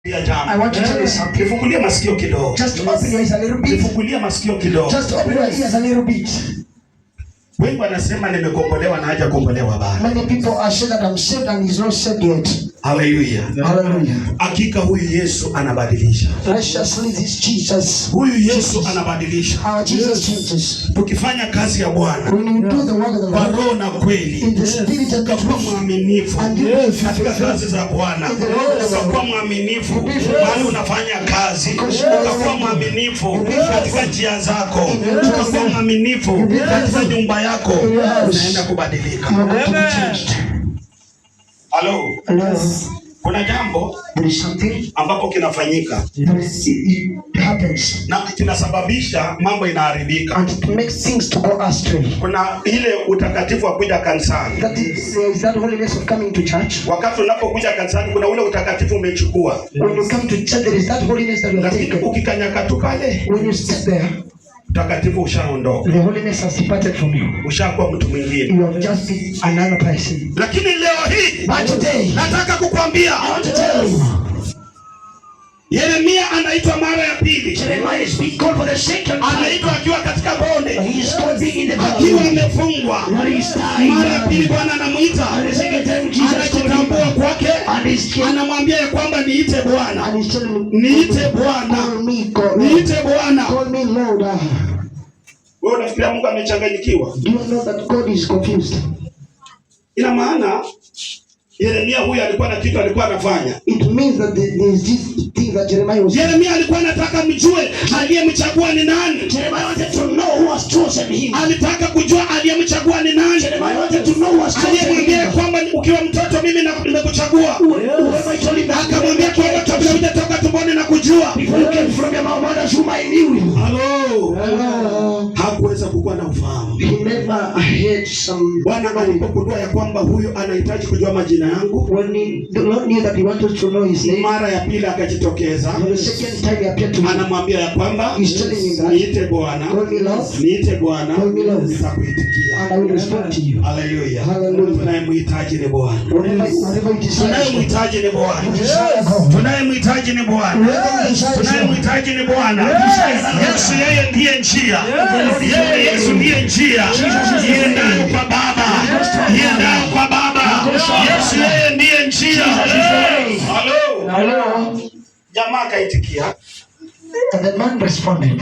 I want to tell you something. Nifungulie masikio kidogo. Just open your ears a little bit. Nifungulie masikio kidogo. Just open your ears a little bit. Wengi wanasema nimekombolewa na haja kombolewa bado. Many people are saying that I'm saved and he's not saved yet. Hallelujah. Hallelujah. Hakika huyu Yesu anabadilisha. Preciously this Jesus. Huyu Yesu anabadilisha. Our Jesus changes. Tukifanya kazi ya Bwana When you do the work of the kwa Lord roho na kweli, in the spirit and the kwa truth, mwaminifu and you katika kazi za Bwana, kwa mwaminifu bali unafanya kazi, kwa mwaminifu katika njia zako, kwa mwaminifu katika nyumba yako, unaenda kubadilika. Hello. Kuna jambo ambapo kinafanyika na kinasababisha mambo inaharibika. And it makes things to go astray. Kuna ile utakatifu wa kuja kanisani. That is that holiness of coming to church. Wakati unapokuja kanisani kuna ule utakatifu umechukua. When you come to church there is that holiness that you have taken. Ukikanyaka tu pale, when you sit there, utakatifu ushaondoka. The holiness has departed from you. Ushakuwa mtu mwingine. You have just been another person. Lakini leo hii, but today, nataka kukwambia, I want to tell you, Yeremia anaitwa mara ya pili. Jeremiah is being called for the second time. Anaitwa akiwa katika bonde. He is called being in the valley. Akiwa amefungwa. Mara ya pili Bwana anamuita. Anajitambua kwake. Anamwambia ya kwamba niite Bwana. Niite Bwana. Niite Bwana. Call me Lord. Wewe unafikiria Mungu amechanganyikiwa? Do you know that God is confused? Ina maana Yeremia huyu alikuwa na kitu alikuwa anafanya. It means that there is this thing that Jeremiah was. Yeremia alikuwa anataka mjue aliyemchagua ni nani. Jeremiah wanted to know who has chosen him. Alitaka kujua aliyemchagua ni nani. Jeremiah wanted to know who has chosen him. Aliyemwambia kwamba ukiwa mtoto mimi nimekuchagua. Akamwambia kwamba kabla hujatoka tumboni na kujua. Before you came from your mother's womb I knew you. Hello. Hakuweza kukuwa na ufahamu. He never had some. Bwana alipogundua ya kwamba huyu anahitaji kujua majina yangu. When the Lord knew that he wanted to know his name. Mara ya pili akajitokeza. The second time he appeared to him. Anamwambia ya kwamba niite Bwana. Niite Bwana. Nitakuitikia. And I will respond to you. Hallelujah. Hallelujah. Tunayemhitaji ni Bwana. Tunayemhitaji ni Bwana. Tunayemhitaji ni Bwana. Tunayemhitaji ni Bwana. Yesu yeye ndiye njia. Yeye Yesu ndiye njia. Iendayo kwa Baba. Iendayo kwa Baba. Yesu yeye ndiye njia. Hello. Jamaa akaitikia. And the man responded.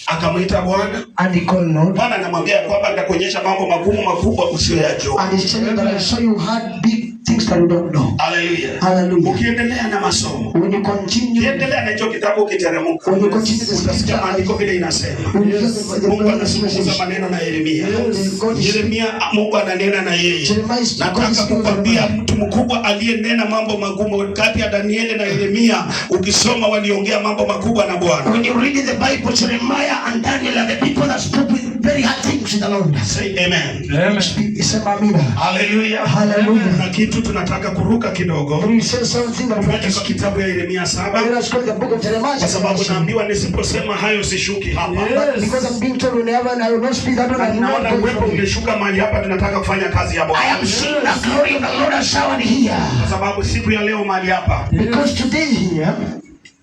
Akamwita Bwana. And he called Lord. Bwana anamwambia kwamba nitakuonyesha mambo magumu makubwa usiyoyajua. And he's telling that I saw you had big things that you don't know. Hallelujah. Hallelujah. Ukiendelea na masomo. When you continue. Ukiendelea na hicho kitabu ukiteremka. When you continue the scripture. Maandiko vile inasema. Mungu anazungumza maneno na Yeremia. Yeremia Mungu ananena na yeye. Nataka kukwambia mtu mkubwa aliyenena mambo magumu kati ya Danieli na Yeremia, ukisoma waliongea mambo makubwa na Bwana. When you read in the Bible, Jeremiah and Daniel are the people that spoke with very hard things in the Lord. Say amen. Amen. Hallelujah. Hallelujah. Na kitu tunataka kuruka kidogo. We say something that kwa kitabu ya Yeremia 7. Kwa sababu naambiwa nisiposema hayo sishuki hapa. Because I'm being told whenever I will not speak that one. Naona uwepo umeshuka mahali hapa, tunataka kufanya kazi ya Bwana. I am seeing the glory of the Lord has showered here. Kwa sababu siku ya leo mahali hapa. Because today here.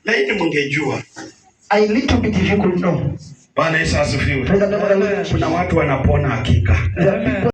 Laiti mngejua. I little bit if you could know. Bwana Yesu asifiwe. Kuna watu wanapona hakika.